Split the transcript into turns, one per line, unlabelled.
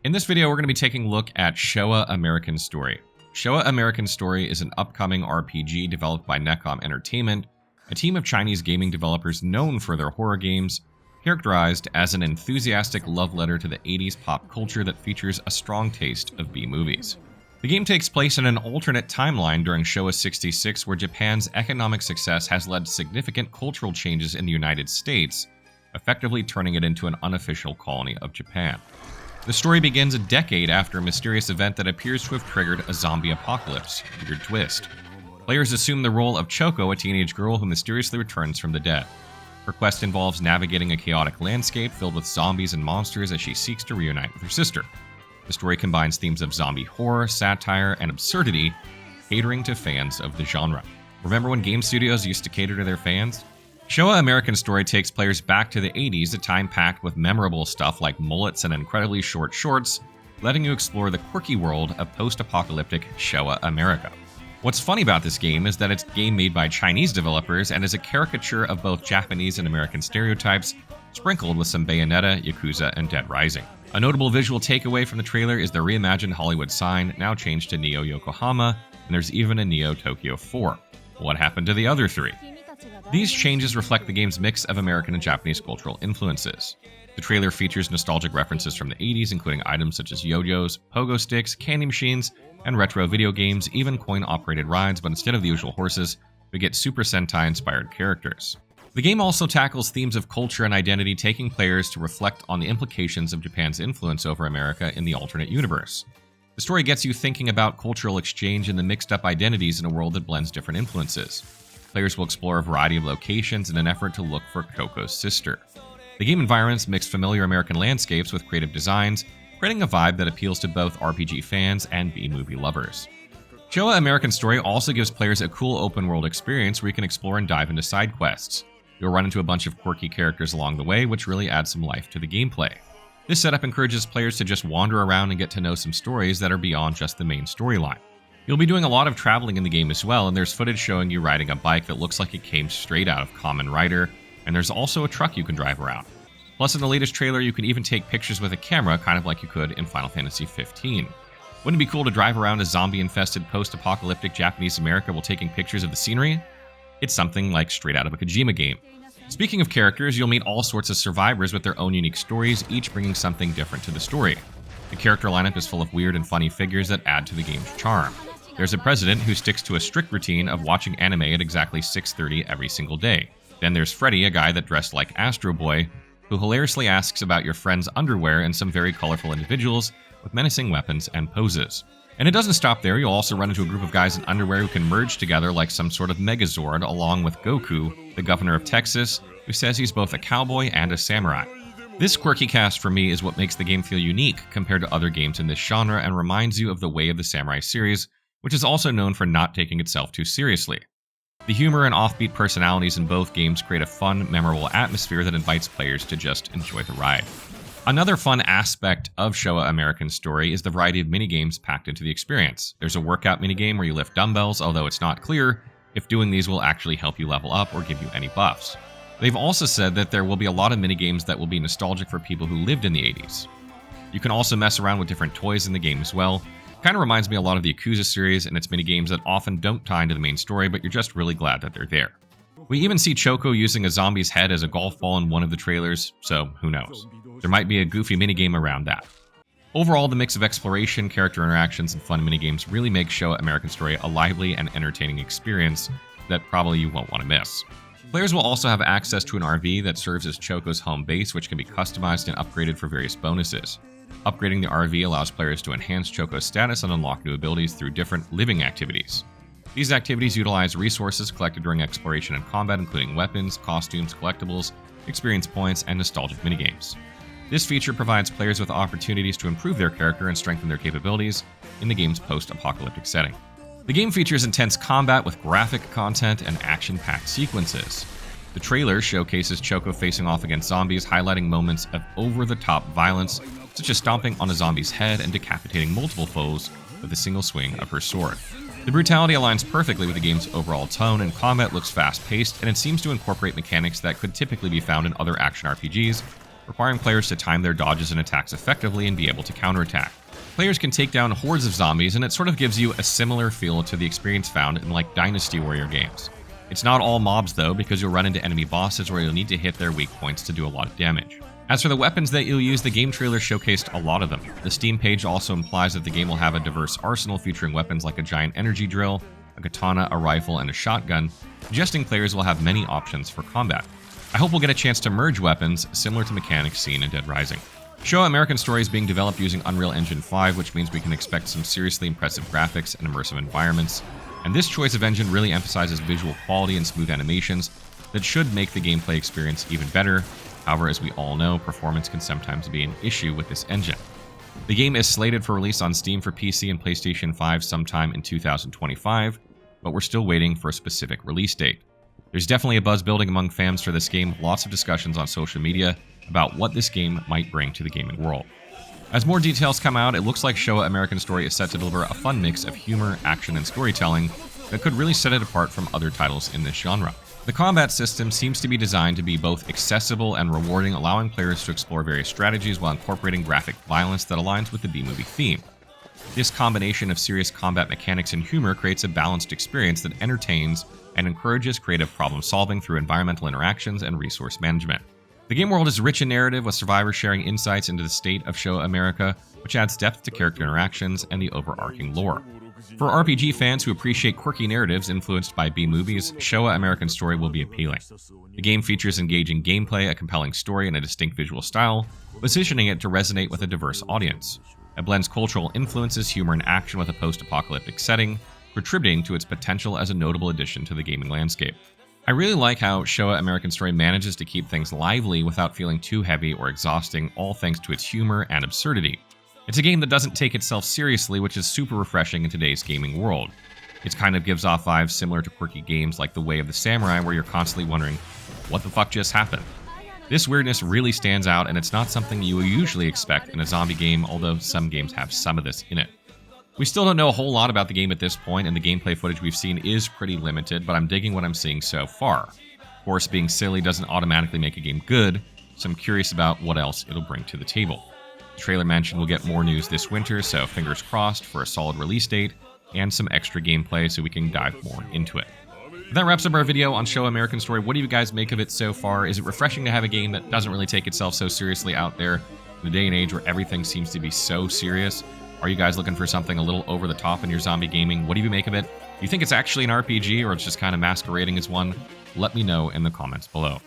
In this video, we're going to be taking a look at Showa American Story. Showa American Story is an upcoming RPG developed by NECKOM Entertainment, a team of Chinese gaming developers known for their horror games, characterized as an enthusiastic love letter to the 80s pop culture that features a strong taste of B-movies. The game takes place in an alternate timeline during Showa 66, where Japan's economic success has led to significant cultural changes in the United States, effectively turning it into an unofficial colony of Japan. The story begins a decade after a mysterious event that appears to have triggered a zombie apocalypse. Weird twist. Players assume the role of Choco, a teenage girl who mysteriously returns from the dead. Her quest involves navigating a chaotic landscape filled with zombies and monsters as she seeks to reunite with her sister. The story combines themes of zombie horror, satire, and absurdity, catering to fans of the genre. Remember when game studios used to cater to their fans? Showa American Story takes players back to the 80s, a time packed with memorable stuff like mullets and incredibly short shorts, letting you explore the quirky world of post-apocalyptic Showa America. What's funny about this game is that it's a game made by Chinese developers and is a caricature of both Japanese and American stereotypes, sprinkled with some Bayonetta, Yakuza, and Dead Rising. A notable visual takeaway from the trailer is the reimagined Hollywood sign, now changed to Neo Yokohama, and there's even a Neo Tokyo 4. What happened to the other three? These changes reflect the game's mix of American and Japanese cultural influences. The trailer features nostalgic references from the 80s, including items such as yo-yos, pogo sticks, candy machines, and retro video games, even coin-operated rides, but instead of the usual horses, we get Super Sentai-inspired characters. The game also tackles themes of culture and identity, taking players to reflect on the implications of Japan's influence over America in the alternate universe. The story gets you thinking about cultural exchange and the mixed-up identities in a world that blends different influences. Players will explore a variety of locations in an effort to look for Coco's sister. The game environments mix familiar American landscapes with creative designs, creating a vibe that appeals to both RPG fans and B-movie lovers. Showa American Story also gives players a cool open-world experience where you can explore and dive into side quests. You'll run into a bunch of quirky characters along the way, which really adds some life to the gameplay. This setup encourages players to just wander around and get to know some stories that are beyond just the main storyline. You'll be doing a lot of traveling in the game as well, and there's footage showing you riding a bike that looks like it came straight out of Kamen Rider, and there's also a truck you can drive around. Plus, in the latest trailer, you can even take pictures with a camera, kind of like you could in Final Fantasy XV. Wouldn't it be cool to drive around a zombie-infested post-apocalyptic Japanese America while taking pictures of the scenery? It's something like straight out of a Kojima game. Speaking of characters, you'll meet all sorts of survivors with their own unique stories, each bringing something different to the story. The character lineup is full of weird and funny figures that add to the game's charm. There's a president who sticks to a strict routine of watching anime at exactly 6:30 every single day. Then there's Freddy, a guy that dressed like Astro Boy, who hilariously asks about your friend's underwear, and some very colorful individuals with menacing weapons and poses. And it doesn't stop there, you'll also run into a group of guys in underwear who can merge together like some sort of Megazord, along with Goku, the governor of Texas, who says he's both a cowboy and a samurai. This quirky cast for me is what makes the game feel unique compared to other games in this genre and reminds you of the Way of the Samurai series, which is also known for not taking itself too seriously. The humor and offbeat personalities in both games create a fun, memorable atmosphere that invites players to just enjoy the ride. Another fun aspect of Showa American Story is the variety of minigames packed into the experience. There's a workout minigame where you lift dumbbells, although it's not clear if doing these will actually help you level up or give you any buffs. They've also said that there will be a lot of minigames that will be nostalgic for people who lived in the 80s. You can also mess around with different toys in the game as well. Kind of reminds me a lot of the Yakuza series and its minigames that often don't tie into the main story, but you're just really glad that they're there. We even see Choco using a zombie's head as a golf ball in one of the trailers, so who knows. There might be a goofy minigame around that. Overall, the mix of exploration, character interactions, and fun minigames really makes Showa American Story a lively and entertaining experience that probably you won't want to miss. Players will also have access to an RV that serves as Choco's home base, which can be customized and upgraded for various bonuses. Upgrading the RV allows players to enhance Choco's status and unlock new abilities through different living activities. These activities utilize resources collected during exploration and combat, including weapons, costumes, collectibles, experience points, and nostalgic minigames. This feature provides players with opportunities to improve their character and strengthen their capabilities in the game's post-apocalyptic setting. The game features intense combat with graphic content and action-packed sequences. The trailer showcases Choco facing off against zombies, highlighting moments of over-the-top violence, such as stomping on a zombie's head and decapitating multiple foes with a single swing of her sword. The brutality aligns perfectly with the game's overall tone, and combat looks fast-paced, and it seems to incorporate mechanics that could typically be found in other action RPGs, requiring players to time their dodges and attacks effectively and be able to counterattack. Players can take down hordes of zombies, and it sort of gives you a similar feel to the experience found in like Dynasty Warrior games. It's not all mobs though, because you'll run into enemy bosses where you'll need to hit their weak points to do a lot of damage. As for the weapons that you'll use, the game trailer showcased a lot of them. The Steam page also implies that the game will have a diverse arsenal featuring weapons like a giant energy drill, a katana, a rifle, and a shotgun, suggesting players will have many options for combat. I hope we'll get a chance to merge weapons, similar to mechanics seen in Dead Rising. Showa American Story is being developed using Unreal Engine 5, which means we can expect some seriously impressive graphics and immersive environments, and this choice of engine really emphasizes visual quality and smooth animations that should make the gameplay experience even better. However, as we all know, performance can sometimes be an issue with this engine. The game is slated for release on Steam for PC and PlayStation 5 sometime in 2025, but we're still waiting for a specific release date. There's definitely a buzz building among fans for this game, lots of discussions on social media about what this game might bring to the gaming world. As more details come out, it looks like Showa American Story is set to deliver a fun mix of humor, action, and storytelling that could really set it apart from other titles in this genre. The combat system seems to be designed to be both accessible and rewarding, allowing players to explore various strategies while incorporating graphic violence that aligns with the B-movie theme. This combination of serious combat mechanics and humor creates a balanced experience that entertains and encourages creative problem-solving through environmental interactions and resource management. The game world is rich in narrative, with survivors sharing insights into the state of Showa America, which adds depth to character interactions and the overarching lore. For RPG fans who appreciate quirky narratives influenced by B-movies, Showa American Story will be appealing. The game features engaging gameplay, a compelling story, and a distinct visual style, positioning it to resonate with a diverse audience. It blends cultural influences, humor, and action with a post-apocalyptic setting, contributing to its potential as a notable addition to the gaming landscape. I really like how Showa American Story manages to keep things lively without feeling too heavy or exhausting, all thanks to its humor and absurdity. It's a game that doesn't take itself seriously, which is super refreshing in today's gaming world. It kind of gives off vibes similar to quirky games like The Way of the Samurai, where you're constantly wondering, what the fuck just happened? This weirdness really stands out, and it's not something you usually expect in a zombie game, although some games have some of this in it. We still don't know a whole lot about the game at this point, and the gameplay footage we've seen is pretty limited, but I'm digging what I'm seeing so far. Of course, being silly doesn't automatically make a game good, so I'm curious about what else it'll bring to the table. The trailer mentioned we'll get more news this winter, so fingers crossed for a solid release date and some extra gameplay so we can dive more into it. That wraps up our video on Showa American Story. What do you guys make of it so far? Is it refreshing to have a game that doesn't really take itself so seriously out there in the day and age where everything seems to be so serious? Are you guys looking for something a little over the top in your zombie gaming? What do you make of it? Do you think it's actually an RPG or it's just kind of masquerading as one? Let me know in the comments below.